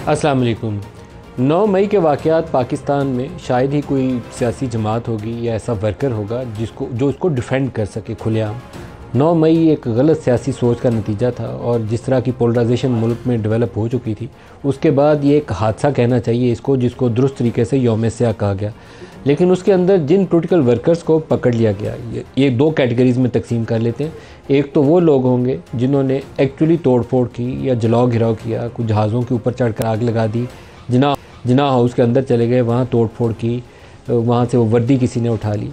अस्सलाम वालेकुम। 9 मई के वाक़यात पाकिस्तान में शायद ही कोई सियासी जमात होगी या ऐसा वर्कर होगा जो उसको डिफेंड कर सके खुलेआम। 9 मई एक गलत सियासी सोच का नतीजा था और जिस तरह की पोलराइजेशन मुल्क में डेवलप हो चुकी थी, उसके बाद ये एक हादसा कहना चाहिए इसको, जिसको दुरुस्त तरीके से यौम स्याह कहा गया। लेकिन उसके अंदर जिन पोलिटिकल वर्कर्स को पकड़ लिया गया, ये 2 कैटेगरीज़ में तकसीम कर लेते हैं। एक तो वो लोग होंगे जिन्होंने एक्चुअली तोड़ फोड़ की या जलाओ घिराव किया, कुछ जहाज़ों के ऊपर चढ़कर आग लगा दी, जिना हाउस के अंदर चले गए, वहाँ तोड़ फोड़ की, वहाँ से वो वर्दी किसी ने उठा ली।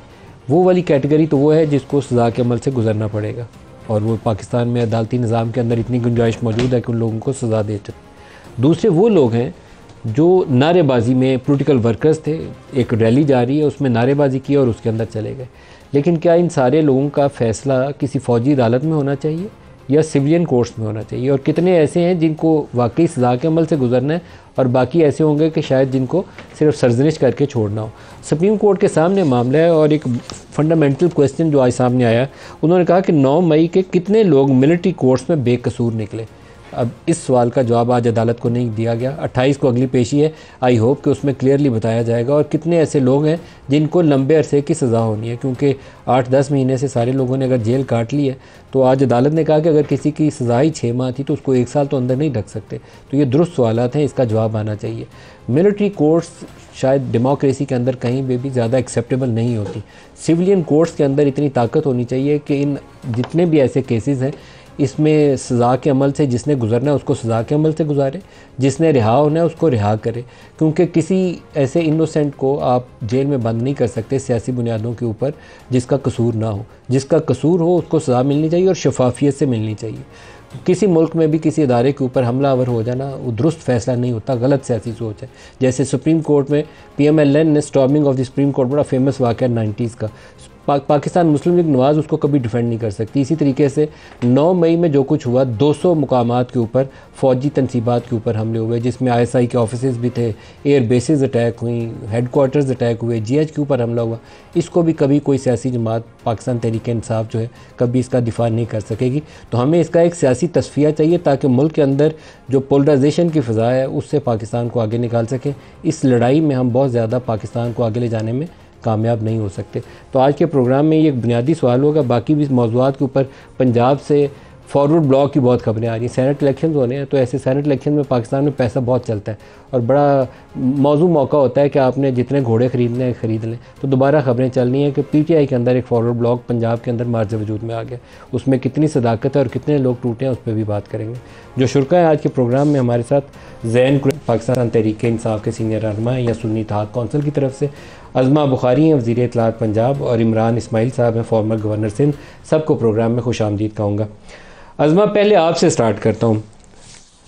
वो वाली कैटेगरी तो वो है जिसको सज़ा के अमल से गुजरना पड़ेगा, और वो पाकिस्तान में अदालती निज़ाम के अंदर इतनी गुंजाइश मौजूद है कि उन लोगों को सज़ा दे सकते। दूसरे वो लोग हैं जो नारेबाजी में पॉलिटिकल वर्कर्स थे, एक रैली जा रही है उसमें नारेबाजी की और उसके अंदर चले गए। लेकिन क्या इन सारे लोगों का फ़ैसला किसी फ़ौजी अदालत में होना चाहिए या सिविलियन कोर्ट्स में होना चाहिए? और कितने ऐसे हैं जिनको वाकई सज़ा के अमल से गुजरना है और बाकी ऐसे होंगे कि शायद जिनको सिर्फ सरजनिश करके छोड़ना हो? सुप्रीम कोर्ट के सामने मामला है और एक फंडामेंटल क्वेश्चन जो आज सामने आया, उन्होंने कहा कि 9 मई के कितने लोग मिलिट्री कोर्ट्स में बेकसूर निकले। अब इस सवाल का जवाब आज अदालत को नहीं दिया गया। 28 को अगली पेशी है, आई होप कि उसमें क्लियरली बताया जाएगा। और कितने ऐसे लोग हैं जिनको लंबे अरसे की सज़ा होनी है, क्योंकि 8-10 महीने से सारे लोगों ने अगर जेल काट ली है, तो आज अदालत ने कहा कि अगर किसी की सज़ा ही 6 माह थी तो उसको 1 साल तो अंदर नहीं रख सकते। तो ये दुरुस्त सवालात हैं, इसका जवाब आना चाहिए। मिलिट्री कोर्ट्स शायद डेमोक्रेसी के अंदर कहीं पे भी ज़्यादा एक्सेप्टेबल नहीं होती। सिविलियन कोर्ट्स के अंदर इतनी ताकत होनी चाहिए कि इन जितने भी ऐसे केसेस हैं, इसमें सज़ा के अमल से जिसने गुजरना है उसको सज़ा के अमल से गुजारे, जिसने रिहा होना है उसको रिहा करे। क्योंकि किसी ऐसे इनोसेंट को आप जेल में बंद नहीं कर सकते सियासी बुनियादों के ऊपर जिसका कसूर ना हो। जिसका कसूर हो उसको सज़ा मिलनी चाहिए और शफाफियत से मिलनी चाहिए। किसी मुल्क में भी किसी अदारे के ऊपर हमलावर हो जाना वो दुरुस्त फ़ैसला नहीं होता, गलत सियासी सोच है। जैसे सुप्रीम कोर्ट में PMLN ने storming of the supreme court, बड़ा फेमस वाक़या 90s का, पाकिस्तान मुस्लिम लीग नवाज़ उसको कभी डिफेंड नहीं कर सकती। इसी तरीके से 9 मई में जो कुछ हुआ, 200 मुकामात के ऊपर फ़ौजी तनसीबात के ऊपर हमले हुए, जिसमें ISI के ऑफिसेज़ भी थे, एयर बेसेस अटैक हुई, हेडक्वार्टर्स अटैक हुए, GH के ऊपर हमला हुआ। इसको भी कभी कोई सियासी जमात पाकिस्तान तहरीक इंसाफ जो है कभी इसका दिफा नहीं कर सकेगी। तो हमें इसका एक सियासी तस्फिया चाहिए ताकि मुल्क के अंदर जो पोलराइजेशन की फ़ज़ा है उससे पाकिस्तान को आगे निकाल सकें। इस लड़ाई में हम बहुत ज़्यादा पाकिस्तान को आगे ले जाने में कामयाब नहीं हो सकते। तो आज के प्रोग्राम में ये एक बुनियादी सवाल होगा। बाकी भी मौज़ूआत के ऊपर पंजाब से फॉरवर्ड ब्लॉक की बहुत खबरें आ रही हैं। सेनेट इलेक्शन होने हैं, तो ऐसे सेनेट इलेक्शन में पाकिस्तान में पैसा बहुत चलता है और बड़ा मौजू मौका होता है कि आपने जितने घोड़े ख़रीदने हैं ख़रीद लें। तो दोबारा खबरें चल रही हैं कि PTI के अंदर एक फॉरवर्ड ब्लॉक पंजाब के अंदर मार्ज वजूद में आ गया। उसमें कितनी सदाकत है और कितने लोग टूटे हैं उस पर भी बात करेंगे। जो शुरा है आज के प्रोग्राम में हमारे साथ ज़ैन पाकिस्तान तहरीक इंसाफ के सीनियर रहनुमा हैं या सुन्नी इत्तेहाद कौंसिल की तरफ से, अज़मा बुखारी हैं वज़ीर इत्तलात पंजाब, और इमरान इस्माइल साहब हैं फॉर्मर गवर्नर सिंध। सबको प्रोग्राम में खुश आमदीद कहूँगा। अज़मा, पहले आपसे स्टार्ट करता हूँ।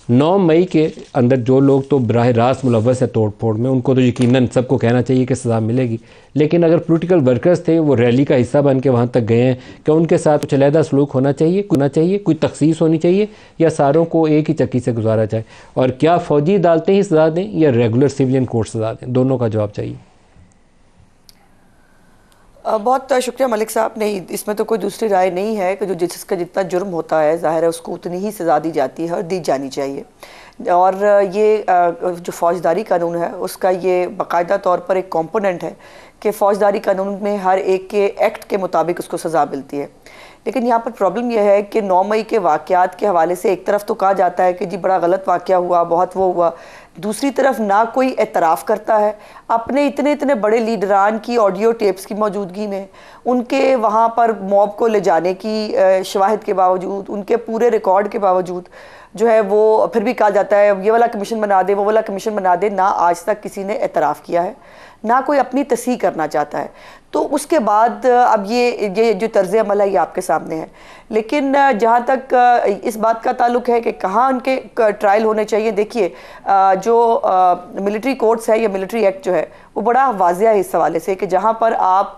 9 मई के अंदर जो लोग तो बराह रास्त मुलव्वस है तोड़ फोड़ में, उनको तो यकीनन सबको कहना चाहिए कि सज़ा मिलेगी। लेकिन अगर पॉलिटिकल वर्कर्स थे, वो रैली का हिस्सा बन के वहाँ तक गए हैं, क्या उनके साथ कुछ अलहदा सलूक होना चाहिए, कोई तखसीस होनी चाहिए, या सारों को एक ही चक्की से गुजारा जाए? और क्या फ़ौजी अदालतें ही सज़ा दें या रेगुलर सिविलियन कोर्ट सज़ा दें? दोनों का जवाब चाहिए। बहुत शुक्रिया मलिक साहब। नहीं, इसमें तो कोई दूसरी राय नहीं है कि जो जिसका जितना जुर्म होता है ज़ाहिर है उसको उतनी ही सज़ा दी जाती है और दी जानी चाहिए। और ये जो फ़ौजदारी कानून है उसका ये बाकायदा तौर पर एक कंपोनेंट है कि फ़ौजदारी कानून में हर एक के एक्ट के मुताबिक उसको सज़ा मिलती है। लेकिन यहाँ पर प्रॉब्लम यह है कि 9 मई के वाक़यात के हवाले से एक तरफ तो कहा जाता है कि जी बड़ा गलत वाक़या हुआ, बहुत वो हुआ, दूसरी तरफ ना कोई एतराफ़ करता है अपने इतने इतने बड़े लीडरान की ऑडियो टेप्स की मौजूदगी में, उनके वहाँ पर मॉब को ले जाने की शवाहिद के बावजूद, उनके पूरे रिकॉर्ड के बावजूद जो है वो फिर भी कहा जाता है ये वाला कमीशन बना दे, वो वाला कमीशन बना दे। ना आज तक किसी ने एतराफ़ किया है, ना कोई अपनी तस्हीह करना चाहता है। तो उसके बाद अब ये जो तर्ज़ अमल है ये आपके सामने है। लेकिन जहाँ तक इस बात का ताल्लुक है कि कहाँ उनके ट्रायल होने चाहिए, देखिए जो मिलिट्री कोर्ट्स है या मिलिट्री एक्ट जो है वो बड़ा वाज़िया है इस हवाले से कि जहाँ पर आप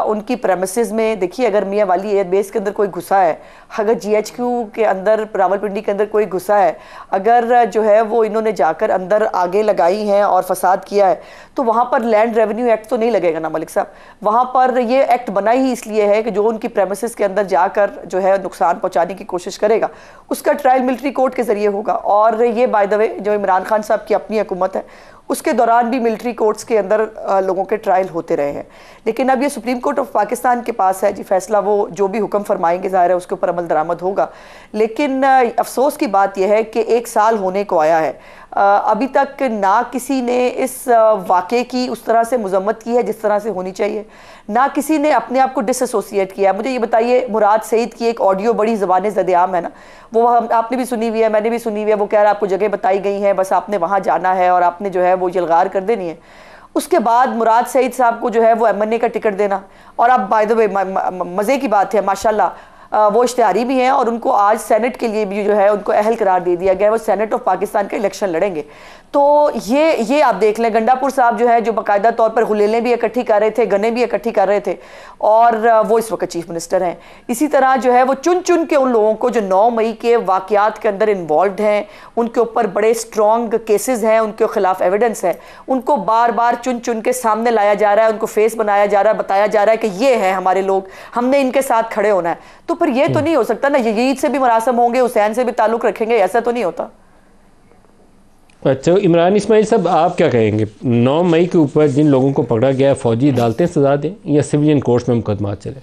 उनकी प्रेमिसेस में देखिए, अगर मियाँ वाली एयरबेस के अंदर कोई घुसा है, अगर GHQ के अंदर रावलपिंडी के अंदर कोई घुसा है, अगर जो है वो इन्होंने जाकर अंदर आगे लगाई हैं और फसाद किया है, तो वहाँ पर लैंड रेवेन्यू एक्ट तो नहीं लगेगा ना मलिक साहब। वहाँ पर ये एक्ट बना ही इसलिए है कि जो उनकी प्रेमिसेस के अंदर जाकर जो है नुकसान पहुँचाने की कोशिश करेगा उसका ट्रायल मिलिट्री कोर्ट के ज़रिए होगा। और ये बाय द वे जो इमरान खान साहब की अपनी हुकूमत है उसके दौरान भी मिलिट्री कोर्ट्स के अंदर लोगों के ट्रायल होते रहे हैं। लेकिन अब ये सुप्रीम कोर्ट ऑफ पाकिस्तान के पास है जी फैसला, वो जो भी हुक्म फरमाएंगे ज़ाहिर है उसके ऊपर अमल दरामद होगा। लेकिन अफसोस की बात यह है कि 1 साल होने को आया है, अभी तक ना किसी ने इस वाक़े की उस तरह से मजम्मत की है जिस तरह से होनी चाहिए, ना किसी ने अपने आप को डिसएसोसिएट किया। मुझे ये बताइए, मुराद सईद की एक ऑडियो बड़ी ज़बान ज़द-ए-आम है ना, वो आपने भी सुनी हुई है, मैंने भी सुनी हुई है। वो कह रहा है आपको जगह बताई गई है, बस आपने वहाँ जाना है और आपने जो है वो यलगार कर देनी है। उसके बाद मुराद सईद साहब को जो है वो एमएनए का टिकट देना, और अब बाय द वे मज़े की बात है माशाल्लाह वो इश्तिहारी भी हैं और उनको आज सेनेट के लिए भी जो है उनको अहल करार दे दिया गया है, वो सेनेट ऑफ पाकिस्तान का इलेक्शन लड़ेंगे। तो ये आप देख लें, गंडापुर साहब जो है जो बाकायदा तौर पर गुलेलें भी इकट्ठी कर रहे थे, गन्ने भी इकट्ठी कर रहे थे, और वो इस वक्त चीफ मिनिस्टर हैं। इसी तरह जो है वो चुन चुन के उन लोगों को जो 9 मई के वाक़यात के अंदर इन्वॉल्व हैं, उनके ऊपर बड़े स्ट्रॉन्ग केसेस हैं, उनके खिलाफ एविडेंस है, उनको बार बार चुन चुन के सामने लाया जा रहा है, उनको फेस बनाया जा रहा है, बताया जा रहा है कि ये है हमारे लोग, हमने इनके साथ खड़े होना है। तो फिर ये तो नहीं हो सकता ना, यजीद से भी मरासम होंगे, हुसैन से भी ताल्लुक़ रखेंगे, ऐसा तो नहीं होता। अच्छा इमरान इस्माइल साहब, आप क्या कहेंगे 9 मई के ऊपर जिन लोगों को पकड़ा गया, फौजी अदालतें सजा दें या सिविलियन कोर्ट्स में मुकदमा चले?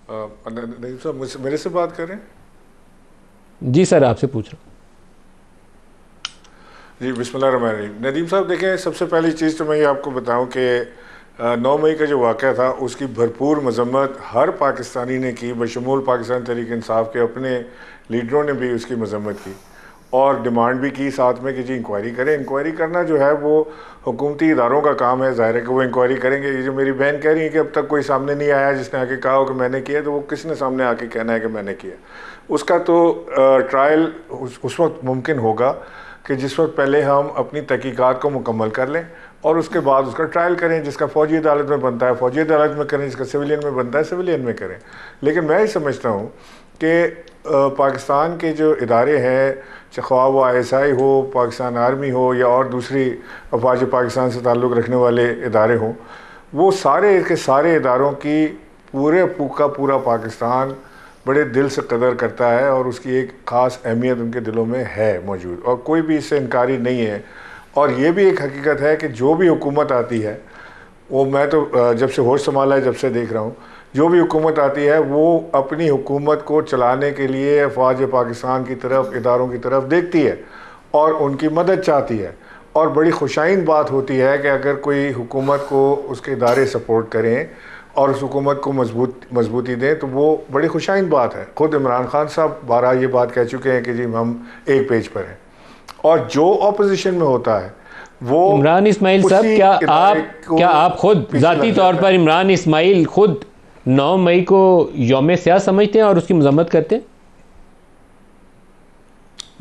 नदीम साहब मेरे से बात करें? जी सर, आपसे पूछ रहा हूँ। जी बिस्मिल्लाहिर्रहमानिर्रहीम। नदीम साहब देखें, सबसे पहली चीज़ तो मैं ये आपको बताऊं कि 9 मई का जो वाक़या था उसकी भरपूर मजम्मत हर पाकिस्तानी ने की, बशमूल पाकिस्तान तहरीक इंसाफ के अपने लीडरों ने भी उसकी मजम्मत की और डिमांड भी की साथ में कि जी इंक्वायरी करें। इंक्वायरी करना जो है वो हुकूमती इदारों का काम है, ज़ाहिर है कि वो इंक्वायरी करेंगे। ये जो मेरी बहन कह रही है कि अब तक कोई सामने नहीं आया जिसने आके कहा हो कि मैंने किया, तो वो किसने सामने आके कहना है कि मैंने किया? उसका तो ट्रायल उस वक्त मुमकिन होगा कि जिस वक्त पहले हम अपनी तहकीकात को मुकम्मल कर लें और उसके बाद उसका ट्रायल करें। जिसका फ़ौजी अदालत में बनता है फ़ौजी अदालत में करें, जिसका सिविलियन में बनता है सिविलियन में करें। लेकिन मैं ही समझता हूँ कि पाकिस्तान के जो इदारे हैं, ख्वाह वो ISI हो, पाकिस्तान आर्मी हो या और दूसरी अफवाज पाकिस्तान से ताल्लुक़ रखने वाले इदारे हों, वो सारे के सारे इदारों की पूरा पाकिस्तान बड़े दिल से कदर करता है और उसकी एक ख़ास अहमियत उनके दिलों में है मौजूद, और कोई भी इससे इनकारी नहीं है। और ये भी एक हकीकत है कि जो भी हुकूमत आती है, वो मैं तो जब से होश संभाला है जब से देख रहा हूँ, जो भी हुकूमत आती है वो अपनी हुकूमत को चलाने के लिए अफवाज पाकिस्तान की तरफ, इदारों की तरफ देखती है और उनकी मदद चाहती है। और बड़ी खुशाइन बात होती है कि अगर कोई हुकूमत को उसके इदारे सपोर्ट करें और उस हुकूमत को मजबूती दें, तो वो बड़ी खुशाइन बात है। ख़ुद इमरान खान साहब 12 ये बात कह चुके हैं कि जी हम एक पेज पर हैं, और जो अपोजिशन में होता है वो इमरान इस्माइल साहब, क्या आप खुद ज़ाती तौर पर इमरान इस्माइल खुद 9 मई को यौम स्याह समझते हैं और उसकी मजम्मत करते हैं?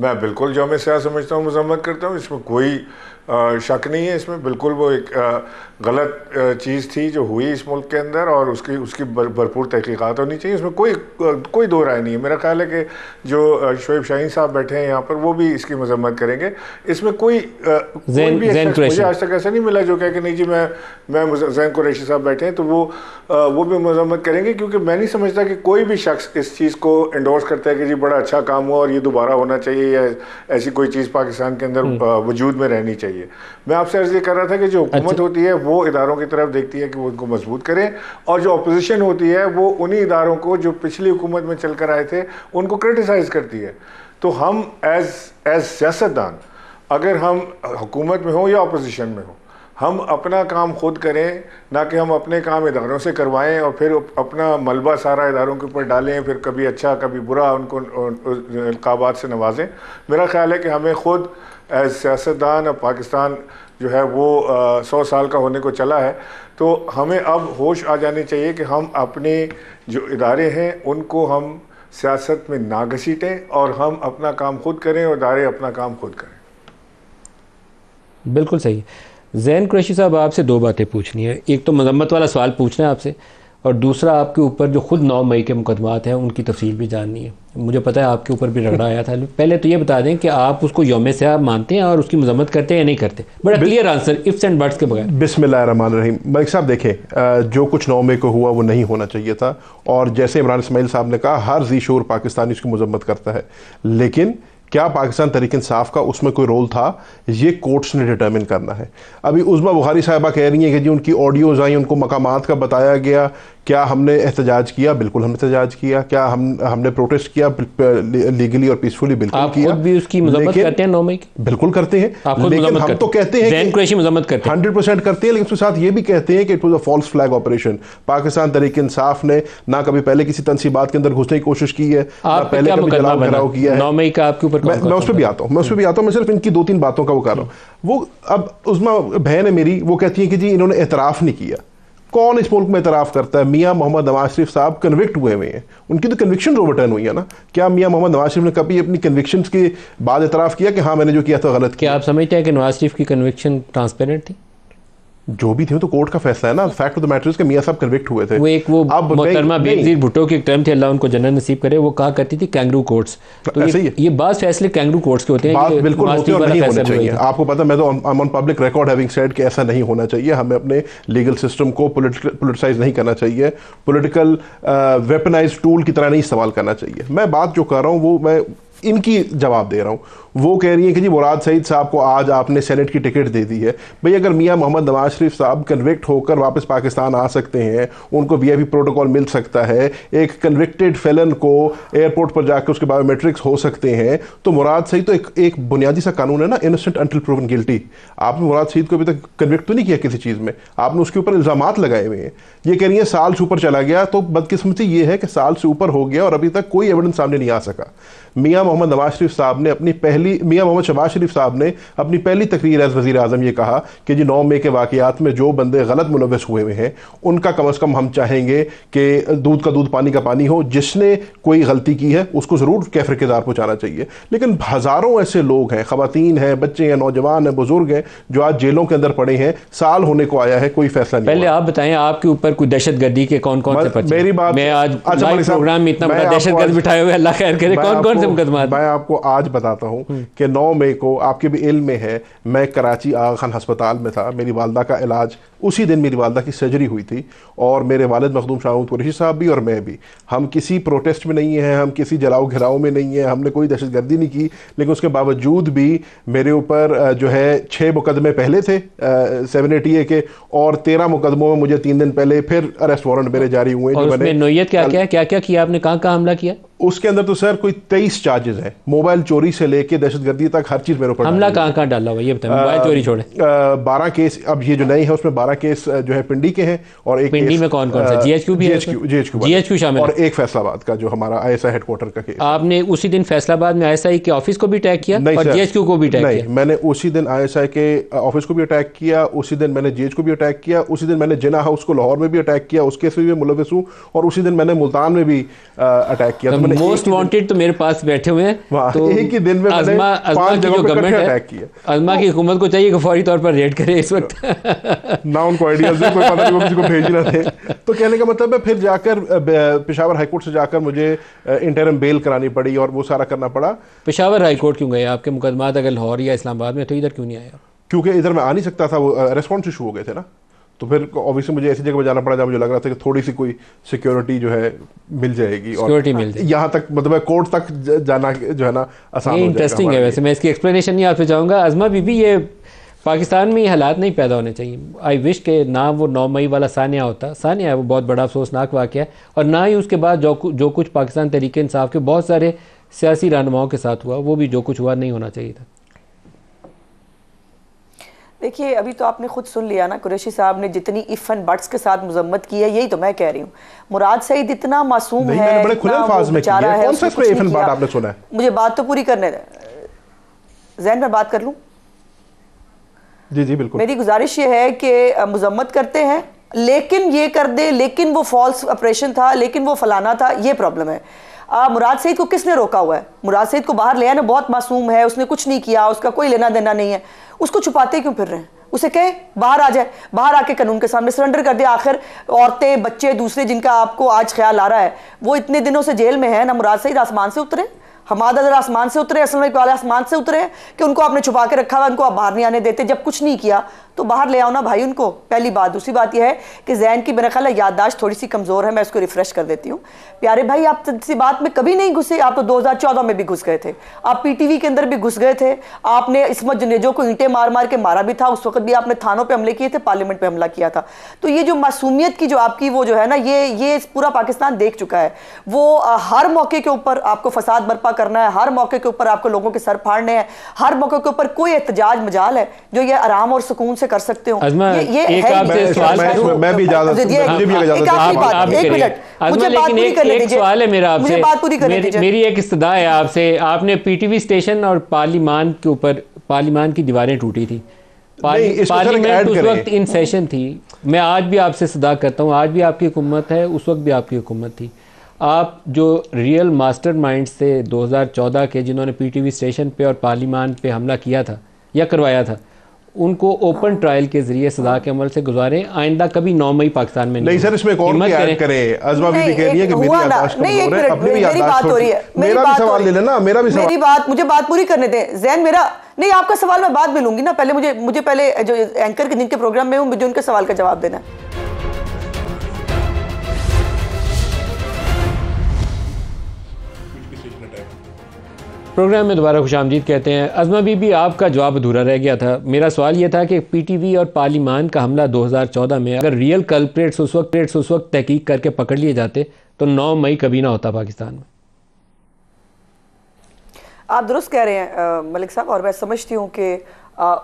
मैं बिल्कुल यौम स्याह समझता हूँ, मजम्मत करता हूँ, इसमें कोई शक नहीं है। इसमें बिल्कुल वो एक गलत चीज़ थी जो हुई इस मुल्क के अंदर, और उसकी भरपूर तहकीकात होनी चाहिए। इसमें कोई दो राय नहीं है। मेरा ख्याल है कि जो शोएब शाहीन साहब बैठे हैं यहाँ पर, वो भी इसकी मजम्मत करेंगे। इसमें कोई भी मुझे आज तक ऐसा नहीं मिला जो कहे कि नहीं जी मैं ज़ैन कुरैशी साहब बैठे हैं तो वो भी मजम्मत करेंगे, क्योंकि मैं नहीं समझता कि कोई भी शख्स इस चीज़ को एंडोर्स करता है कि जी बड़ा अच्छा काम हुआ और ये दोबारा होना चाहिए या ऐसी कोई चीज़ पाकिस्तान के अंदर वजूद में रहनी चाहिए। मैं आपसे अर्ज़ ये कर रहा था कि जो हुकूमत होती है वो इदारों की तरफ देखती है कि वो उनको मजबूत करें, और जो अपोजिशन होती है वो उन्हीं इदारों को जो पिछली हुकूमत में चल कर आए थे उनको क्रिटिसाइज़ करती है। तो हम एज सियासतदान, अगर हम हुकूमत में हो या अपोजिशन में हो, हम अपना काम खुद करें, ना कि हम अपने काम इदारों से करवाएं और फिर अपना मलबा सारा इदारों के ऊपर डालें, फिर कभी अच्छा कभी बुरा उनको इल्क़ाबात से नवाजें। मेरा ख्याल है कि हमें खुद एज सियासतदान, अब पाकिस्तान जो है वो 100 साल का होने को चला है, तो हमें अब होश आ जानी चाहिए कि हम अपने जो इदारे हैं उनको हम सियासत में ना घसीटें और हम अपना काम खुद करें और इदारे अपना काम खुद करें। बिल्कुल सही। ज़ैन कुरैशी साहब, आपसे 2 बातें पूछनी है। एक तो मजम्मत वाला सवाल पूछना है आपसे, और दूसरा आपके ऊपर जो खुद 9 मई के मुकदमात हैं उनकी तफसील भी जाननी है। मुझे पता है आपके ऊपर भी रगड़ा आया था। पहले तो ये बता दें कि आप उसको यौम सियाह मानते हैं और उसकी मजम्मत करते हैं या नहीं करते? बड़ा clear answer, ifs and buts के बगैर। बिस्मिल्लाहिर्रहमानिर्रहीम। मलिक साहब देखें, जो कुछ 9 मई को हुआ वो नहीं होना चाहिए था, और जैसे इमरान इस्माइल साहब ने कहा, हर जी शूर पाकिस्तानी उसकी मजम्मत करता है, लेकिन क्या पाकिस्तान तहरीक इंसाफ का उसमें कोई रोल था, ये कोर्ट्स ने डिटर्मिन करना है। अभी उज़मा बुखारी साहिबा कह रही हैं कि जी उनकी ऑडियोज़ आई, उनको मकामात का बताया गया, क्या हमने एहतजाज किया? बिल्कुल हमने एहतजाज किया। क्या हमने प्रोटेस्ट किया लीगली और पीसफुली? बिल्कुल आप किया। खुद भी उसकी मजम्मत करते हैं 9 मई की? बिल्कुल करते हैं, लेकिन हम तो कहते हैं ज़ैन कुरैशी मजम्मत करते हैं, 100% करते हैं, लेकिन उसके साथ ये भी कहते हैं कि it was a false flag operation. Pakistan Tehreek Insaf ने ना कभी पहले किसी तनसीबात के अंदर घुसने की कोशिश की है, ना पहले कभी जलाओ घिराव किया है। 9 मई का आपके ऊपर मैं उस पर भी आता हूँ, मैं सिर्फ इनकी 2-3 बातों का वो कर रहा हूँ। वो अब उज़मा बहन है मेरी, वो कहती है कि जी इन्होंने एतराफ़ नहीं किया। कौन इस मुल्क में एतराफ़ करता है? मियाँ मोहम्मद नवाज शरीफ साहब कन्विक्ट हुए हुए हैं, उनकी तो कन्विक्शन ओवरटर्न हुई है ना। क्या मियाँ मोहम्मद नवाज शरीफ ने कभी अपनी कन्विक्शंस के बाद एतराफ़ किया कि हाँ मैंने जो किया था गलत किया? क्या आप समझते हैं कि नवाज शरीफ की कन्विक्शन ट्रांसपेरेंट थी? जो भी थे तो कोर्ट का फैसला है ना। Fact of the matter is कि मियां साहब कन्विक्ट हुए थे। वो एक वो मोहतरमा बेनज़ीर भुट्टो की एक टर्म थी, अल्लाह उनको जन्नत नसीब करे, वो कहा करती थी कैंगरू कोर्ट्स। तो ये बात फैसले कैंगरू कोर्ट्स के होते हैं, बात बिल्कुल होती है और नहीं होना चाहिए। आपको पता, मैं तो I am on public record having said कि ऐसा नहीं होना चाहिए। हमें अपने लीगल सिस्टम को पॉलिटिसाइज नहीं करना चाहिए, पॉलिटिकल वेपनाइज्ड टूल की तरह नहीं इस्तेमाल करना चाहिए। मैं बात जो कर रहा हूँ वो मैं इनकी जवाब दे रहा हूँ। वो कह रही है कि जी मुराद सईद साहब को आज आपने सेनेट की टिकट दे दी है। भाई अगर मियां मोहम्मद नवाज शरीफ साहब कन्विक्ट होकर वापस पाकिस्तान आ सकते हैं, उनको वीआईपी प्रोटोकॉल मिल सकता है, एक कन्विक्टेड फेलन को एयरपोर्ट पर जाकर उसके बायोमेट्रिक्स हो सकते हैं, तो मुराद सईद तो एक बुनियादी सा कानून है ना, इनोसेंट अंटिल प्रूवन गिल्टी। आपने मुराद सईद को अभी तक कन्विक्ट तो नहीं किया किसी चीज़ में, आपने उसके ऊपर इल्ज़ामात लगाए हुए हैं। ये कह रही है साल से ऊपर चला गया, तो बदकिस्मती ये है कि साल से ऊपर हो गया और अभी तक कोई एविडेंस सामने नहीं आ सका। मियां मोहम्मद नवाज शरीफ साहब ने मियां मोहम्मद शहबाज शरीफ साहब ने अपनी पहली तकरीर एज वज़ीर आज़म ये कहा कि जी 9 मई के वाक़यात में जो बंदे गलत मुलव्वस हुए हुए हैं उनका कम अज़ कम हम चाहेंगे कि दूध का दूध पानी का पानी हो। जिसने कोई गलती की है उसको ज़रूर कैफर किरदार पहुँचाना चाहिए। लेकिन हज़ारों ऐसे लोग हैं, ख़वातीन हैं, बच्चे हैं, नौजवान हैं, बुजुर्ग हैं, जो आज जेलों के अंदर पड़े हैं, साल होने को आया है, कोई फैसला नहीं। पहले आप बताएं आपके ऊपर कोई दहशत गर्दी के कौन कौन से पर्चे? मेरी बात, मैं आज प्रोग्राम में इतना बड़ा दहशत गर्द बिठाए हुए, अल्लाह खैर करे, कौन कौन से मुकदमा? मैं आपको आज बताता हूं कि 9 मई को, आपके भी इल्म में है, मैं कराची आगा खान अस्पताल में था। मेरी वालदा का इलाज, उसी दिन मेरी वालदा की सर्जरी हुई थी, और मेरे वालिद मखदूम शाह कुरैशी साहब भी और मैं भी। हम किसी प्रोटेस्ट में नहीं हैं, हम किसी जलाओ घिराव में नहीं है, हमने कोई दहशतगर्दी नहीं की, लेकिन उसके बावजूद भी मेरे ऊपर जो है 6 मुकदमे पहले थे 780A के, और 13 मुकदमों में मुझे 3 दिन पहले फिर अरेस्ट वारंट मेरे जारी हुए। और उसमें नोयत क्या क्या किया आपने, कहाँ कहाँ हमला किया? उसके अंदर तो सर कोई 23 चार्जेस हैं, मोबाइल चोरी से लेके दहशतगर्दी तक हर चीज मेरे ऊपर। हमला कहाँ कहाँ डाला हुआ ये बताएं, मोबाइल चोरी छोड़े। 12 केस, अब ये जो नए हैं उसमें 12 केस जो है पिंडी के हैं, और एक पिंडी में कौन कौन सा? जीएचक्यू भी है? जीएचक्यू शामिल, और एक फैसलाबाद का जो हमारा आईएसआई हेडक्वार्टर का केस। आपने उसी दिन फैसलाबाद में आईएसआई के ऑफिस को भी अटैक किया और जीएचक्यू को भी अटैक किया? मैंने उसी दिन आईएसआई के ऑफिस को भी अटैक किया, उसी दिन मैंने जीएच को भी अटैक किया, उसी दिन मैंने जिना हाउस को लाहौर में भी अटैक किया, उस केस में भी मुलविस हूं, और उसी दिन मैंने मुल्तान में भी अटैक किया। मोस्ट वांटेड तो मेरे पास बैठे हुए हैं, तो एक ही दिन में अज़मा की जो गवर्नमेंट है, अज़मा की हुकूमत को चाहिए कि फौरी तौर पर रेड करे इस वक्त। ना उनको आइडियाज है, कोई पता नहीं वो किसी को भेज रहे थे। तो कहने का मतलब है फिर जाकर पेशावर हाईकोर्ट से जाकर मुझे इंटरिम बेल करानी पड़ी और वो सारा करना पड़ा। पेशावर हाईकोर्ट क्यों गए? आपके मुकदमात अगर लाहौर या इस्लामाबाद में, तो इधर क्यों नहीं आया? क्योंकि इधर मैं आ नहीं सकता था, वो रेस्पॉन्स इशू हो गए थे ना, तो फिर ऑब्वियसली मुझे ऐसी जगह पर जाना पड़ा जहाँ मुझे लग रहा था कि थोड़ी सी कोई सिक्योरिटी जो है मिल जाएगी, और यहाँ तक मतलब कोर्ट तक जाना जो है ना आसान हो जाएगा। इंटरेस्टिंग है वैसे, मैं इसकी एक्सप्लेनेशन नहीं आपसे चाहूँगा। अज़मा बीबी, ये पाकिस्तान में ये हालात नहीं पैदा होने चाहिए। आई विश के ना वो 9 मई वाला सानिया होता। सानिया है वो बहुत बड़ा अफसोसनाक वाक़या है, और ना ही उसके बाद जो कुछ पाकिस्तान तहरीक इंसाफ के बहुत सारे सियासी रहनुमाओं के साथ हुआ, वो भी जो कुछ हुआ नहीं होना चाहिए था। देखिए, अभी तो आपने खुद सुन लिया ना, कुरैशी साहब ने जितनी इफ एंड बट्स के साथ मजम्मत की है, यही तो मैं कह रही हूँ। मुराद सईद इतना मासूम है, बड़े खुले अल्फाज में बेचारा है, कौन सा इसमें इफ एंड बट आपने सुना है? मुझे बात तो पूरी करने दे, ज़ैन में बात कर लूँ। जी जी बिल्कुल। मेरी गुजारिश ये है कि मजम्मत करते हैं, लेकिन ये कर दे, लेकिन वो फॉल्स ऑपरेशन था, लेकिन वो फलाना था, ये प्रॉब्लम है। मुराद सईद को किसने रोका हुआ है? मुराद सईद को बाहर ले आया ना, बहुत मासूम है, उसने कुछ नहीं किया, उसका कोई लेना देना नहीं है, उसको छुपाते क्यों फिर रहे हैं? उसे कहे बाहर आ जाए, बाहर आके कानून के सामने सरेंडर कर दे। आखिर औरतें, बच्चे, दूसरे जिनका आपको आज ख्याल आ रहा है, वो इतने दिनों से जेल में है ना। मुराद सईद आसमान से उतरे, हमाद अजहर आसमान से उतरे, असलम वाले आसमान से उतरे कि उनको आपने छुपा के रखा हुआ, उनको आप बाहर नहीं आने देते। जब कुछ नहीं किया तो बाहर ले आओ ना भाई उनको, पहली बात। दूसरी बात यह है कि जैन की मेरा ख्याल है याददाश्त थोड़ी सी कमज़ोर है, मैं उसको रिफ्रेश कर देती हूँ। प्यारे भाई, आप किसी बात में कभी नहीं घुसे, आप तो 2014 में भी घुस गए थे, आप पीटीवी के अंदर भी घुस गए थे, आपने इस्मत जुनेजो को ईंटें मार मार के मारा भी था, उस वक्त भी आपने थानों पर हमले किए थे, पार्लियामेंट पर हमला किया था। तो ये जो मासूमियत की जो आपकी वो जो है ना, ये पूरा पाकिस्तान देख चुका है। वो हर मौके के ऊपर आपको फसाद बर्पा करना है, हर मौके के ऊपर आपको लोगों के सर फाड़ने हैं, हर मौके के ऊपर कोई एहतजाज मजाल है जो ये आराम और सुकून से कर सकते हो। एक सवाल है मेरा आपसे, मेरी एक इस्तदा है आपसे। आपने पीटीवी स्टेशन और पार्लियामान के ऊपर, पार्लियामान की दीवारें टूटी थी, पार्लियामेंट उस वक्त इन सेशन थी। मैं आज भी आपसे सदा करता हूँ, आज भी आपकी हुकूमत है, उस वक्त भी आपकी हुकूमत थी। आप जो रियल मास्टरमाइंड्स थे 2014 के, जिन्होंने पीटीवी स्टेशन पे और पार्लियामान पे हमला किया था या करवाया था, उनको ओपन ट्रायल के जरिए सजा के अमल से गुजारे। आइंदा कभी 9 मई पाकिस्तान में नहीं सर, इसमें कौन ऐड करे? अज़मा बीबी कह रही है कि मेरी याददाश्त कमजोर है, अपनी भी याददाश्त हो रही है। मेरा भी सवाल ले लेना, मेरा भी सवाल, मेरी बात, मुझे बात पूरी करने दें जैन। मेरा नहीं, आपका सवाल मैं बाद में लूंगी ना, पहले मुझे पहले जो एंकर के जिनके प्रोग्राम में हूँ, मुझे उनके सवाल का जवाब देना है। प्रोग्राम में दोबारा खुशामदीद कहते हैं। अज़मा बीबी, आपका जवाब अधूरा रह गया था। मेरा सवाल यह था कि पीटीवी और पार्लियामान का हमला 2014 में अगर रियल कल्प्रेट्स उस वक्त तहकीक करके पकड़ लिए जाते तो 9 मई कभी ना होता पाकिस्तान में। आप दुरुस्त कह रहे हैं मलिक साहब, और मैं समझती हूँ कि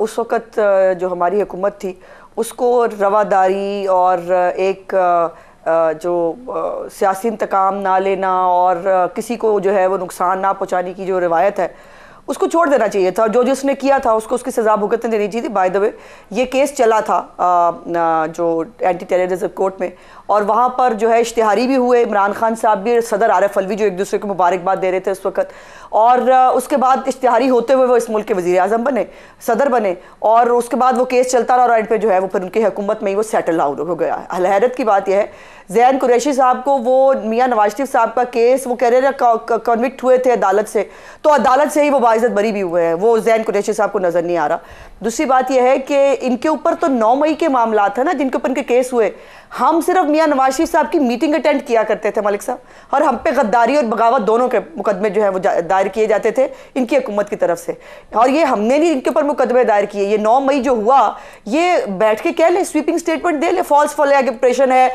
उस वक़्त जो हमारी हुकूमत थी उसको रवादारी और एक जो सियासी इंतकाम ना लेना और किसी को जो है वो नुकसान ना पहुंचाने की जो रिवायत है उसको छोड़ देना चाहिए था। जो जिसने किया था उसको उसकी सज़ा भुगतने देनी चाहिए थी। बाय द वे, ये केस चला था जो एंटी टेररिज्म कोर्ट में, और वहाँ पर जो है इश्तिहारी भी हुए, इमरान खान साहब भी, सदर आरिफ अलवी जो एक दूसरे को मुबारकबाद दे रहे थे उस वक्त, और उसके बाद इश्तिहारी होते हुए वो इस मुल्क के वज़ीर आज़म बने, सदर बने, और उसके बाद वो केस चलता रहा और एंड पे जो है वो फिर उनकी हुकूमत में ही वो सेटल आउट हो गया। हैरत की बात यह है, ज़ैन कुरैशी साहब को वो मियाँ नवाज शरीफ साहब का केस, वो कह रहे हैं कन्विक्ट हुए थे अदालत से, तो अदालत से ही वो बाइज़्ज़त बरी भी हुए हैं, वो ज़ैन कुरैशी साहब को नज़र नहीं आ रहा। दूसरी बात यह है कि इनके ऊपर तो 9 मई के मामला है ना जिनके ऊपर इनके केस हुए। हम सिर्फ मियाँ नवाज शरीफ साहब की मीटिंग अटेंड किया करते थे मलिक साहब, और हम पे गद्दारी और बगावत दोनों के मुकदमे जो है वो दायर किए जाते थे इनकी हुकूमत की तरफ से, और ये हमने नहीं इनके ऊपर मुकदमे दायर किए। ये 9 मई जो हुआ, ये बैठ के कह ले, स्वीपिंग स्टेटमेंट दे ले, फॉल्स फ्लैग है।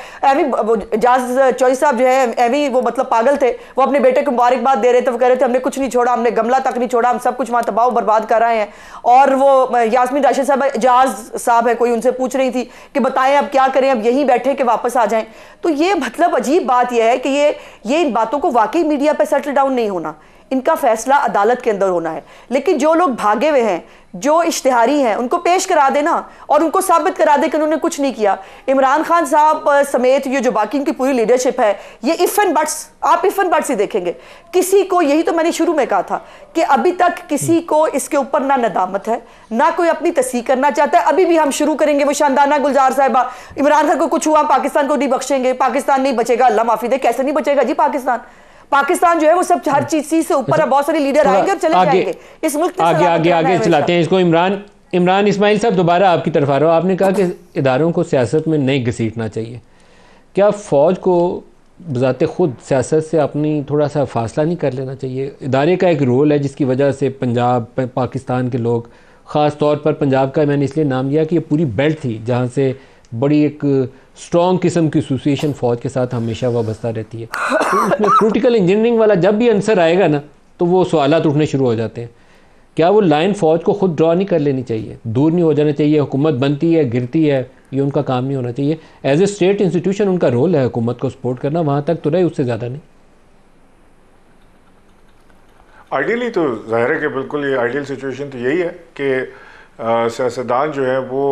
एजाज चौधरी साहब जो है एवी वो मतलब पागल थे, वो अपने बेटे को मुबारकबाद दे रहे थे, वो कह रहे थे हमने कुछ नहीं छोड़ा, हमने गमला तक नहीं छोड़ा, हम सब कुछ वहाँ तबाह बर्बाद कर रहे हैं। और वो यास्मीन राशिद साहब, एजाज साहब है कोई, उनसे पूछ रही थी कि बताएं अब क्या करें, अब यहीं बैठे कि वापस आ जाएं। तो ये मतलब अजीब बात यह है कि ये इन बातों को वाकई मीडिया पे सेटल डाउन नहीं होना, इनका फैसला अदालत के अंदर होना है। लेकिन जो लोग भागे हुए हैं, जो इश्तिहारी हैं, उनको पेश करा देना और उनको साबित करा दे कि उन्होंने कुछ नहीं किया। इमरान खान साहब समेत ये जो बाकी इनकी पूरी लीडरशिप है, ये इफ एंड बट्स, आप इफ एंड बट्स ही देखेंगे। किसी को, यही तो मैंने शुरू में कहा था कि अभी तक किसी को इसके ऊपर ना नदामत है, ना कोई अपनी तस्दीक करना चाहता है। अभी भी हम शुरू करेंगे वो शानदाना गुलजार साहिबा, इमरान खान को कुछ हुआ पाकिस्तान को नहीं बख्शेंगे, पाकिस्तान नहीं बचेगा, अल्लाह माफी दे। कैसे नहीं बचेगा जी पाकिस्तान जो है वो सब हर चीज से ऊपर है। बहुत सारे लीडर आएंगे और चले जाएंगे इस मुल्क आगे चलाते हैं इसको। इमरान इस्माइल साहब, दोबारा आपकी तरफ आ रहा हूँ। आपने कहा कि इदारों को सियासत में नहीं घसीटना चाहिए। क्या फ़ौज को बज़ाते खुद सियासत से अपनी थोड़ा सा फासला नहीं कर लेना चाहिए? इदारे का एक रोल है जिसकी वजह से पंजाब, पाकिस्तान के लोग, ख़ास तौर पर पंजाब का मैंने इसलिए नाम लिया कि ये पूरी बेल्ट थी जहाँ से बड़ी एक स्ट्रॉन्ग किस्म की एसोसिएशन फ़ौज के साथ हमेशा वाबस्ता रहती है। तो उसमें क्रिटिकल इंजीनियरिंग वाला जब भी आंसर आएगा ना, तो वो सवालात उठने शुरू हो जाते हैं। क्या वो लाइन फ़ौज को खुद ड्रॉ नहीं कर लेनी चाहिए, दूर नहीं हो जाना चाहिए? हुकूमत बनती है, गिरती है, ये उनका काम नहीं होना चाहिए। एज ए स्टेट इंस्टीट्यूशन उनका रोल है हुकूमत को सपोर्ट करना, वहाँ तक तो रहे, उससे ज़्यादा नहीं। आइडियली तो जाहिर है कि बिल्कुल ये आइडियल सिचुएशन तो यही है कि सियासतदान जो है वो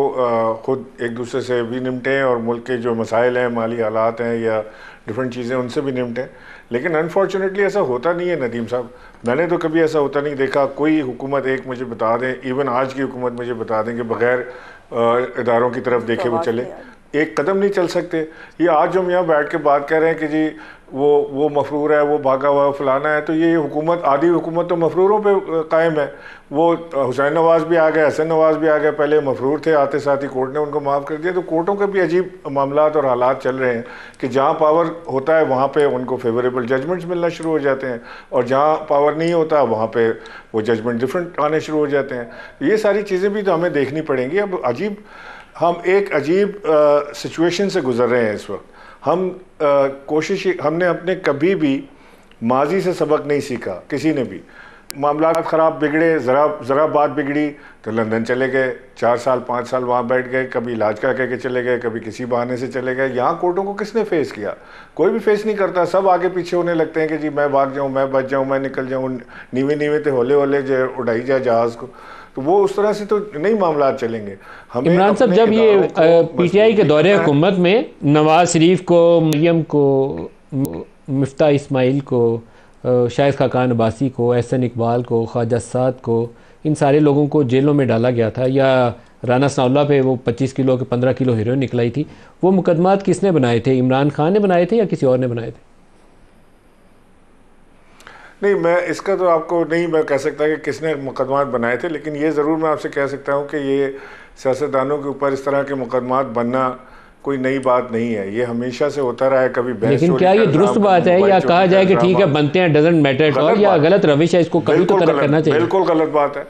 ख़ुद एक दूसरे से भी निपटें और मुल्क के जो मसाइल हैं, माली हालात हैं या डिफरेंट चीज़ें, उनसे भी निपटें। लेकिन अनफॉर्चुनेटली ऐसा होता नहीं है नदीम साहब। मैंने तो कभी ऐसा होता नहीं देखा। कोई हुकूमत एक मुझे बता दें, इवन आज की हुकूमत मुझे बता दें कि बग़ैर इदारों की तरफ देखे वो चले, एक कदम नहीं चल सकते। ये आज जो हम यहाँ बैठ के बात कर रहे हैं कि जी वो मफरूर है, वो भागा हुआ फलाना है, तो ये हुकूमत, आधी हुकूमत तो मफरूरों पे कायम है। वो हुसैन नवाज भी आ गए, हसन नवाज भी आ गए, पहले मफरूर थे, आते साथ ही कोर्ट ने उनको माफ़ कर दिया। तो कोर्टों के भी अजीब मामलात और हालात चल रहे हैं कि जहाँ पावर होता है वहाँ पे उनको फेवरेबल जजमेंट्स मिलना शुरू हो जाते हैं, और जहाँ पावर नहीं होता वहाँ पे वो जजमेंट डिफरेंट आने शुरू हो जाते हैं। ये सारी चीज़ें भी तो हमें देखनी पड़ेंगी। अब हम एक अजीब सिचुएशन से गुजर रहे हैं इस वक्त। हमने अपने कभी भी माजी से सबक नहीं सीखा, किसी ने भी। मामला ख़राब बिगड़े, ज़रा बात बिगड़ी तो लंदन चले गए, 4 साल 5 साल वहाँ बैठ गए, कभी इलाज का कह के चले गए, कभी किसी बहाने से चले गए। यहाँ कोर्टों को किसने फेस किया? कोई भी फेस नहीं करता। सब आगे पीछे होने लगते हैं कि जी मैं भाग जाऊँ, मैं बच जाऊँ, मैं निकल जाऊँ, नीवे नीवे थे होले होले जो उड़ाई जाए जहाज़ को। तो वो उस तरह से तो नहीं मामला चलेंगे। इमरान साहब, जब ये पीटीआई के दौरे हुकूमत में नवाज शरीफ को, मरियम को, मिफ्ता इस्माइल को, शाहिद खाकान अब्बासी को, एहसन इकबाल को, ख्वाजा साद को, इन सारे लोगों को जेलों में डाला गया था, या राना सनाउल्लाह पे वो 25 किलो के 15 किलो हीरोइन निकलाई थी, वो मुकदमात किसने बनाए थे? इमरान खान ने बनाए थे या किसी और ने बनाए थे? नहीं, मैं इसका तो आपको नहीं मैं कह सकता कि किसने मुकदमात बनाए थे, लेकिन ये ज़रूर मैं आपसे कह सकता हूँ कि ये सियासतदानों के ऊपर इस तरह के मुकदमात बनना कोई नई बात नहीं है। ये हमेशा से होता रहा है। कभी लेकिन क्या ये दुरुस्त बात है, या कहा जाए कि ठीक है बनते हैं, डजंट मैटर एट ऑल, या गलत रविश है, इसको कभी तो तरक करना चाहिए? बिल्कुल गलत बात है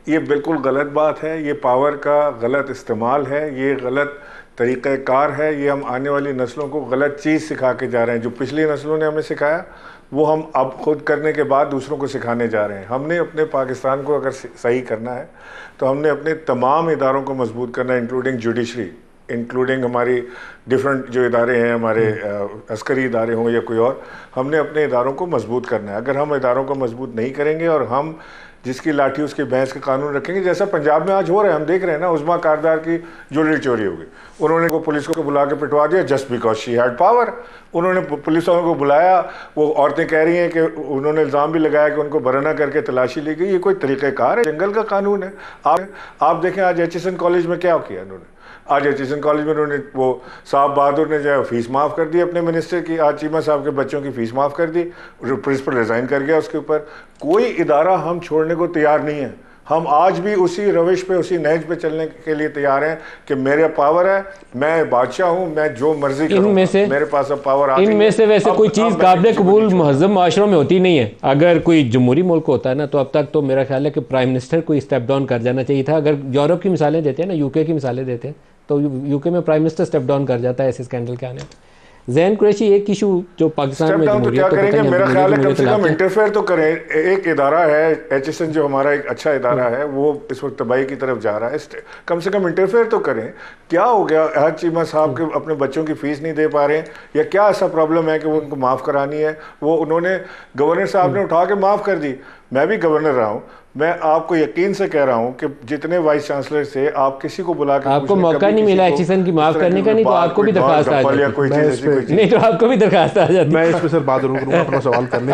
ये बिल्कुल गलत बात है। ये पावर का गलत इस्तेमाल है, ये गलत तरीक़ाकार है। ये हम आने वाली नस्लों को गलत चीज़ सिखा के जा रहे हैं। जो पिछली नस्लों ने हमें सिखाया वो हम अब खुद करने के बाद दूसरों को सिखाने जा रहे हैं। हमने अपने पाकिस्तान को अगर सही करना है तो हमने अपने तमाम इदारों को मजबूत करना है, इंक्लूडिंग जुडिशरी, इंक्लूडिंग हमारी डिफरेंट जो इदारे हैं, हमारे अस्करी इदारे हों या कोई और, हमने अपने इदारों को मजबूत करना है। अगर हम इदारों को मजबूत नहीं करेंगे और हम जिसकी लाठी उसकी भैंस के कानून रखेंगे, जैसा पंजाब में आज हो रहा है, हम देख रहे हैं ना, उस्मा कारदार की ज्वेलरी चोरी हो गई, उन्होंने वो पुलिस को बुला के पिटवा दिया just because she had power. उन्होंने पुलिस वालों को बुलाया, वो औरतें कह रही हैं कि उन्होंने इल्ज़ाम भी लगाया कि उनको बरना करके तलाशी ली गई। ये कोई तरीक़ाकार है? जंगल का कानून है। आप देखें आज एचएसएन कॉलेज में क्या किया इन्होंने। आज एचएसएन कॉलेज में उन्होंने, वो साहब बहादुर ने जो है फीस माफ़ कर दी अपने मिनिस्टर की, आज चीमा साहब के बच्चों की फ़ीस माफ़ कर दी, प्रिंसिपल रिज़ाइन कर गया उसके ऊपर। कोई इदारा हम छोड़ने को तैयार नहीं है। हम आज भी उसी रविश पे, उसी नहज पे चलने के लिए तैयार हैं कि मेरे पावर है, मैं बादशाह हूँ, मैं जो मर्जी करूँ, मेरे पास अब पावर आ गई। इनमें से वैसे कोई चीज़ काबिल कबूल महज़्ज़ब माशरों में होती नहीं है। अगर कोई जमहूरी मुल्क होता है ना, तो अब तक तो मेरा ख्याल है कि प्राइम मिनिस्टर को स्टेप डाउन कर जाना चाहिए था। अगर यूरोप की मिसालें देते हैं ना, यूके की मिसालें देते हैं, तो यूके में प्राइम मिनिस्टर स्टेप डाउन कर जाता है ऐसे स्कैंडल के आने। ज़ैन कुरैशी, एक इशू जो पाकिस्तान में तो क्या करेंगे? मेरा ख्याल है कम से कम इंटरफेयर तो करें। एक इदारा है एचएसएन जो हमारा एक अच्छा इदारा है, वो इस वक्त तबाही की तरफ जा रहा है, कम से कम इंटरफेयर तो करें। क्या हो गया? हज चीमा साहब के अपने बच्चों की फ़ीस नहीं दे पा रहे हैं, या क्या ऐसा प्रॉब्लम है कि वो उनको माफ़ करानी है? वो उन्होंने, गवर्नर साहब ने उठा के माफ़ कर दी। मैं भी गवर्नर रहा हूँ, मैं आपको यकीन से कह रहा हूँ कि जितने वाइस चांसलर से आप किसी को बुला के, आपको मौका नहीं मिला एचएसएन की माफ़ करने का, नहीं तो आपको भी दरखास्त आ जाती, नहीं तो आपको भी दरखास्त आ जाती। मैं इस पे सर बात जरूर करूँगा, अपना सवाल करने।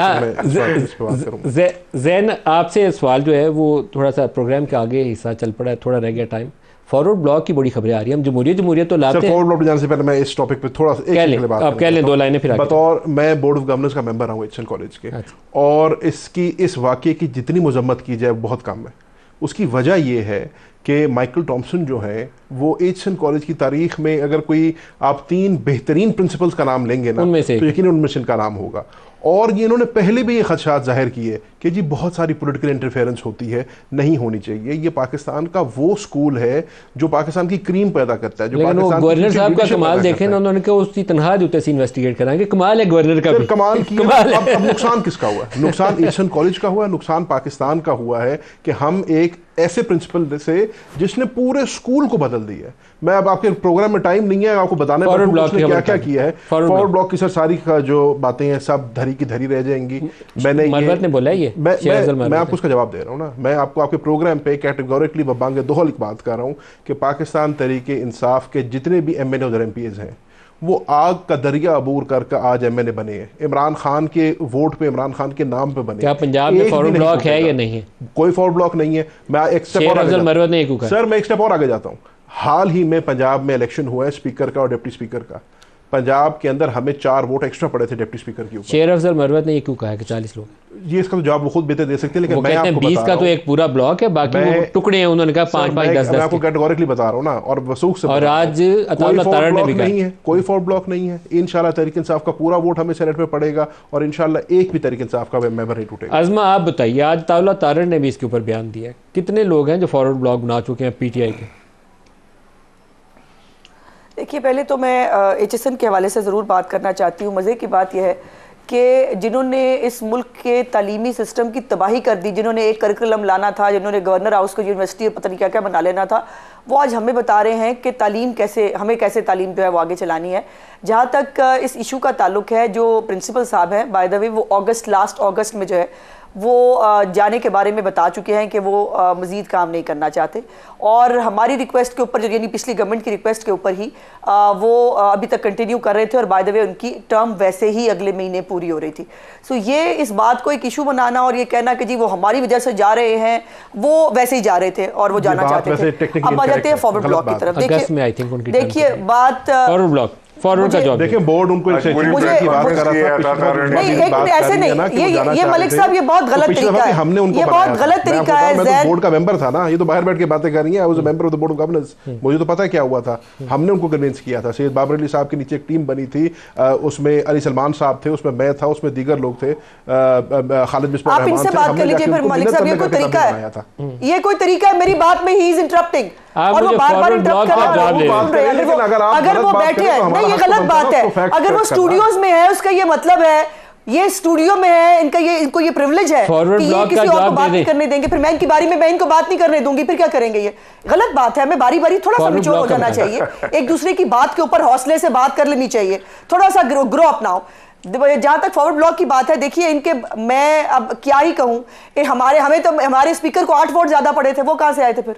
ज़ैन, आपसे सवाल जो है वो थोड़ा सा प्रोग्राम के आगे हिस्सा चल पड़ा है, थोड़ा रह गया टाइम। फॉरवर्ड ब्लॉक की बड़ी खबरें आ रही हैं। हम जमहूरियत तो लाते हैं। फॉरवर्ड ब्लॉक जाने से पहले मैं इस टॉपिक पे थोड़ा सा आप कह लें 2 लाइनें फिर। बतौर मैं बोर्ड ऑफ गवर्नर्स का मेंबर हूँ एचएसएन कॉलेज के, और इस वाक़े की जितनी मजम्मत की जाए बहुत कम है। उसकी वजह ये है कि माइकल टॉमसन जो है वो एचएसएन कॉलेज की तारीख में, अगर कोई आप 3 बेहतरीन प्रिंसिपल्स का नाम लेंगे ना, तो यकीनन उनमें से इनका नाम होगा। और ये इन्होंने पहले भी ये खदशात जाहिर किए कि जी बहुत सारी पॉलिटिकल इंटरफेरेंस होती है, नहीं होनी चाहिए। ये पाकिस्तान का वो स्कूल है जो पाकिस्तान की क्रीम पैदा करता है, जो पाकिस्तान गवर्नर साहब का कमाल देखें ना, उन्होंने कहा उसकी तनख्वाह देते से इन्वेस्टिगेट कराएंगे। कमाल है गवर्नर का भी, कमाल किया। अब नुकसान किसका हुआ? नुकसान एचएसएन कॉलेज का हुआ, नुकसान पाकिस्तान का हुआ है कि हम एक ऐसे प्रिंसिपल से जिसने पूरे स्कूल को बदल दिया है। मैं अब आपके प्रोग्राम में टाइम नहीं है आपको बताने उसने क्या क्या किया है। फॉरवर्ड ब्लॉक की सर सारी जो बातें हैं सब धरी की धरी रह जाएंगी। मैंने बोला ये, मैं आपको उसका जवाब दे रहा हूँ ना। मैं आपको आपके प्रोग्राम पे कैटेगोरिकली बबांगे दोहल की बात कर रहा हूँ कि पाकिस्तान तहरीक इंसाफ के जितने भी एमएनए और एमपीएज हैं वो आग का दरिया अबूर करके आज MNA बने हैं, इमरान खान के वोट पे, इमरान खान के नाम पे बने। क्या पंजाब में फॉरवर्ड ब्लॉक है या नहीं है? कोई फॉरवर्ड ब्लॉक नहीं है। मैं एक स्टेप और आगे जाता हूँ। हाल ही में पंजाब में इलेक्शन हुआ है स्पीकर का और डिप्टी स्पीकर का। पंजाब के अंदर हमें 4 वोट एक्स्ट्रा पड़े थे डिप्टी स्पीकर के ऊपर। शेर अफजल मरवत ने ये क्यों कहा है कि 40 लोग? ये इसका तो जवाब वो खुद बेहतर दे सकते हैं, लेकिन मैं आपको 20 का तो एक पूरा ब्लॉक है, बाकी वो टुकड़े हैं, उन्होंने कहा 5-5 10-10। मैं आपको कैटेगोरिकली बता रहा हूँ ना, और वसूख से। और आज अताउल्लाह तारड़ ने भी कहा नहीं है, कोई फॉरवर्ड ब्लॉक नहीं है। इंशाल्लाह तहरीक इंसाफ का पूरा वोट हमें सेनेट में पड़ेगा और इंशाल्लाह एक भी तहरीक इंसाफ का मेंबर नहीं टूटेगा। अज़मा आप बताइए, आज अताउल्लाह तारड़ ने भी इसके ऊपर बयान दिया है, कितने लोग हैं जो फॉरवर्ड ब्लॉक बना चुके हैं PTI के? देखिए, पहले तो मैं HSN के हवाले से ज़रूर बात करना चाहती हूँ। मज़े की बात यह है कि जिन्होंने इस मुल्क के तालीमी सिस्टम की तबाही कर दी, जिन्होंने एक करिकुलम लाना था, जिन्होंने गवर्नर हाउस को यूनिवर्सिटी पता नहीं क्या क्या बना लेना था, वो आज हमें बता रहे हैं कि तालीम कैसे, हमें कैसे तालीम जो है वो आगे चलानी है। जहाँ तक इस इशू का ताल्लुक है, जो प्रिंसिपल साहब हैं, बाय द वे, वो लास्ट अगस्त में जो है वो जाने के बारे में बता चुके हैं कि वो मज़ीद काम नहीं करना चाहते। और हमारी रिक्वेस्ट के ऊपर, जो यानी पिछली गवर्नमेंट की रिक्वेस्ट के ऊपर ही वो अभी तक कंटिन्यू कर रहे थे, और बाय द वे उनकी टर्म वैसे ही अगले महीने पूरी हो रही थी। सो ये इस बात को एक इशू बनाना और ये कहना कि जी वो हमारी वजह से जा रहे हैं, वो वैसे ही जा रहे थे और वो जाना चाहते थे। अब आ जाते हैं फॉरवर्ड ब्लॉक की तरफ। देखिए बात फॉरवर्ड का जवाब देखिए, बोर्ड उनको नहीं, ऐसे नहीं, ये मलिक साहब, ये बहुत गलत तरीका है, हमने उनको, ये बहुत गलत तरीका है। मैं तो बोर्ड का मेंबर था ना, ये तो बाहर बैठ के बातें कर रही है। I was a member of the board of governance, मुझे तो पता है क्या हुआ था। हमने उनको कन्विंस किया था। सैयद बाबर अली साहब के नीचे एक टीम बनी थी, उसमें अली सलमान साहब थे, उसमें मैं था, उसमें दीगर लोग थे, खालिद मिसबा रहमान थे। आप इनसे बात कर लीजिए फिर मलिक साहब, ये कोई तरीका है? ये कोई तरीका है? मेरी बात में ही इज इंटरप्टिंग और वो बार-बार इंटरप्ट कर रहा है। अगर वो बैठे हैं, नहीं, ये गलत बात है। अगर वो स्टूडियोज में है, उसका ये मतलब है ये स्टूडियो में है, इनको ये प्रिविलेज है कि ये किसी और को बात नहीं करने देंगे। फिर मैं इनकी बारी में मैं इनको बात नहीं करने दूंगी, फिर क्या करेंगे? ये गलत बात है। हमें बारी बारी थोड़ा सा मिचोड़ हो जाना चाहिए, एक दूसरे की बात के ऊपर हौसले से बात कर लेनी चाहिए, थोड़ा सा ग्रो अपनाओ। जहां तक फॉरवर्ड ब्लॉक की बात है, देखिए इनके, मैं अब क्या ही कहूं, हमें तो हमारे स्पीकर को 8 वोट ज्यादा पड़े थे, वो कहां से आए थे? फिर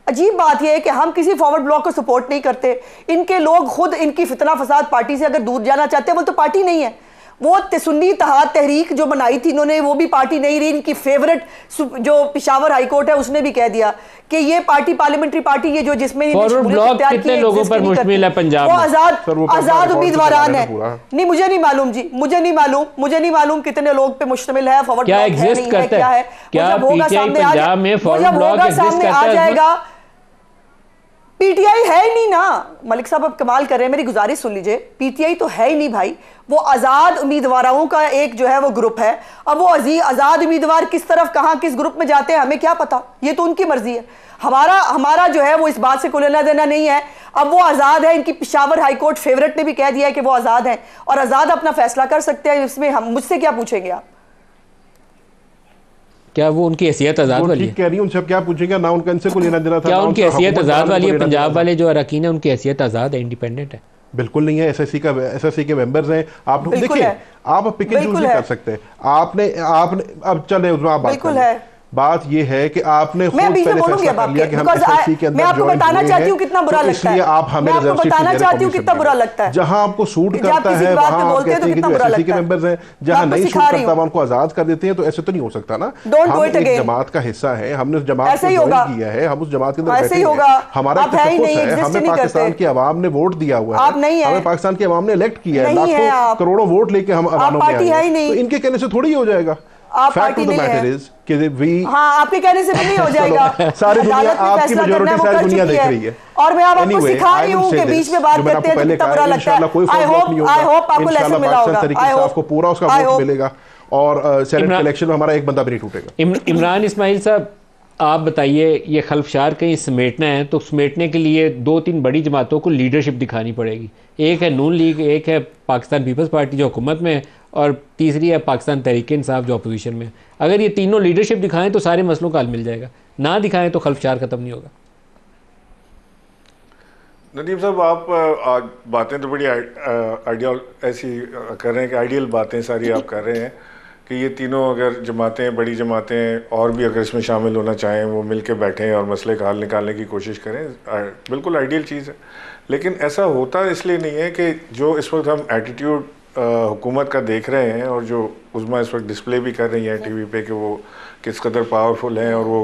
अजीब बात यह है कि हम किसी फॉरवर्ड ब्लॉक को सपोर्ट नहीं करते। इनके लोग खुद इनकी फितना फसाद पार्टी से अगर दूर जाना चाहते हैं, वो तो पार्टी नहीं है। वो सुन्नी इत्तेहाद तहरीक जो बनाई थी इन्होंने, वो भी पार्टी नहीं रही। इनकी फेवरेट जो पेशावर हाई कोर्ट है, उसने भी कह दिया कि ये पार्टी पार्लियामेंट्री पार्टी, ये जो जिसमें कितने लोगों पर मुश्तमिल है पंजाब, वो आजाद उम्मीदवारान है। नहीं, मुझे नहीं मालूम जी, मुझे नहीं मालूम कितने लोग पे मुश्तमिल है फॉरवर्ड ब्लॉक, क्या है, जब होगा सामने आ जाएगा। पीटीआई है ही नहीं ना मलिक साहब, अब कमाल कर रहे हैं। मेरी गुजारिश सुन लीजिए, पीटीआई तो है ही नहीं भाई, वो आज़ाद उम्मीदवारों का एक जो है वो ग्रुप है। अब वो आज़ाद उम्मीदवार किस तरफ, कहाँ, किस ग्रुप में जाते हैं, हमें क्या पता, ये तो उनकी मर्जी है। हमारा जो है वो इस बात से कोई लेना देना नहीं है। अब वो आज़ाद है, इनकी पेशावर हाई कोर्ट फेवरेट ने भी कह दिया है कि वो आज़ाद हैं और आज़ाद अपना फैसला कर सकते हैं। इसमें हम, मुझसे क्या पूछेंगे आप? क्या वो उनकी हैसियत आज़ाद वाली है? कह रही हूं, उनसे क्या पूछेंगे ना, उनका इनसे कोई लेना देना था। क्या उनकी हैसियत आज़ाद वाली है? पंजाब वाले जो अरकान है, उनकी हैसियत आज़ाद है, इंडिपेंडेंट है? बिल्कुल नहीं है। एसएससी के मेंबर्स हैं। आप देखिए, आप पिक एंड चूज नहीं कर सकते। आपने अब चले उसमें आप बात करें। बात यह है कि आपने खुद पहले फैसला कर लिया कि हम एसएससी के अंदर मैं आपको बताना चाहती हूं कितना बुरा लगता है। इसलिए आप हमें बताना चाहती हूं कितना बुरा लगता है। जहां आपको सूट करता है वहां आप कहते हैं कि जो एसएससी के मेंबर्स हैं, जहां नहीं सूट करता वहां उनको आजाद कर देते हैं। तो ऐसे तो नहीं हो सकता ना। हम एक जमात का हिस्सा है, हमने उस जमात को ज्वाइन किया है, हम उस जमात के अंदर बैठे हैं। हमारा तशख्खुस है, हमें पाकिस्तान की आवाम ने वोट दिया हुआ है, हमें पाकिस्तान की आवाम ने इलेक्ट किया है, लाखों करोड़ों वोट लेके हम अवानों में आए हैं। तो इनके कहने से थोड़ी हो जाएगा। आप पार्टी नहीं है। हाँ, आपके कहने से भी नहीं हो जाएगा। सारी दुनिया, आपकी मेजॉरिटी सारी दुनिया देख रही है। और मैं आपको सिखा रही हूं कि बीच में बात करते हैं तो कितना बुरा लगता है। आई होप आपको लेसन मिला होगा। आई होप आपको पूरा उसका वोट मिलेगा और सेनेट इलेक्शन में हमारा एक बंदा भी नहीं टूटेगा। इमरान इस्माइल साहब, आप बताइए, ये खल्फशार कहीं समेटना है तो समेटने के लिए 2-3 बड़ी जमातों को लीडरशिप दिखानी पड़ेगी। एक है नून लीग, एक है पाकिस्तान पीपल्स पार्टी जो हुकूमत में है, और तीसरी है पाकिस्तान तहरीक इंसाफ जो अपोजिशन में है। अगर ये तीनों लीडरशिप दिखाएं तो सारे मसलों का हल मिल जाएगा, ना दिखाएं तो खल्फशार ख़त्म नहीं होगा। नदीम साहब, आप आज बातें तो बड़ी आइडियल ऐसी कर रहे हैं कि आइडियल बातें सारी आप कर रहे हैं कि ये तीनों अगर जमातें, बड़ी जमातें और भी अगर इसमें शामिल होना चाहें, वो मिल के बैठें और मसले का हल निकालने की कोशिश करें, बिल्कुल आइडियल चीज़ है। लेकिन ऐसा होता इसलिए नहीं है कि जो इस वक्त हम एटीट्यूड हुकूमत का देख रहे हैं और जो उज़्मा इस वक्त डिस्प्ले भी कर रही हैं टीवी पे कि वो किस कदर पावरफुल हैं और वो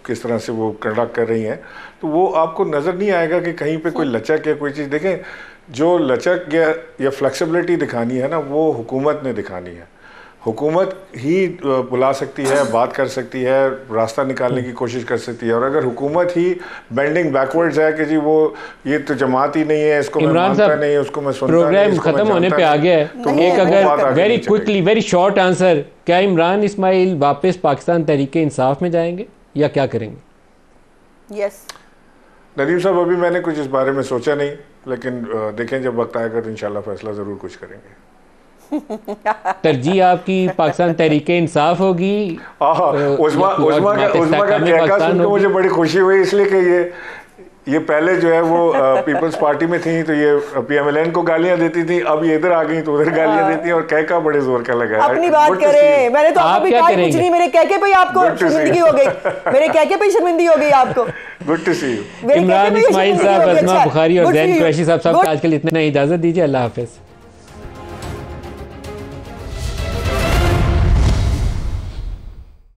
किस तरह से वो कंडक्ट कर रही हैं, तो वो आपको नज़र नहीं आएगा कि कहीं पे कोई लचक या कोई चीज़। देखें, जो लचक या फ्लेक्सिबिलिटी दिखानी है ना, वो हुकूमत ने दिखानी है। हुकूमत ही बुला सकती है, बात कर सकती है, रास्ता निकालने की कोशिश कर सकती है। और अगर हुकूमत ही बेंडिंग बैकवर्ड्स है कि जी वो ये तो जमात ही नहीं है, इसको मैं मानता नहीं, उसको मैं सुनता नहीं, प्रोग्राम खत्म होने पे आ गया है, तो एक अगर very quickly, very short answer, क्या इमरान इस्माइल वापस पाकिस्तान तहरीके इंसाफ में जाएंगे या क्या करेंगे? यस नदीम साहब, अभी मैंने कुछ इस बारे में सोचा नहीं, लेकिन देखें जब वक्त आएगा तो इंशाल्लाह फैसला ज़रूर कुछ करेंगे। तरजीह आपकी पाकिस्तान तहरीके इंसाफ होगी? उस्मा का कहका सुनकर मुझे बड़ी खुशी हुई, इसलिए कि ये पहले जो है वो पीपल्स पार्टी में थी तो ये PMLN को गालियां देती थी, अब ये इधर आ गई तो उधर गालियां देती हैं, और कहका बड़े जोर का लगा। अपनी बात करें, मैंने तो आपको भी कहा कुछ नहीं, मेरे कहके पे आपको शर्मिंदगी हो गई, मेरे कहके पे शर्मिंदगी हो गई आपको। Good to see you. Imran Ismail Sahab, Azma Bukhari और ज़ैन कुरैशी साहब, आज के लिए इतना इजाजत दीजिए। अल्लाह हाफिज।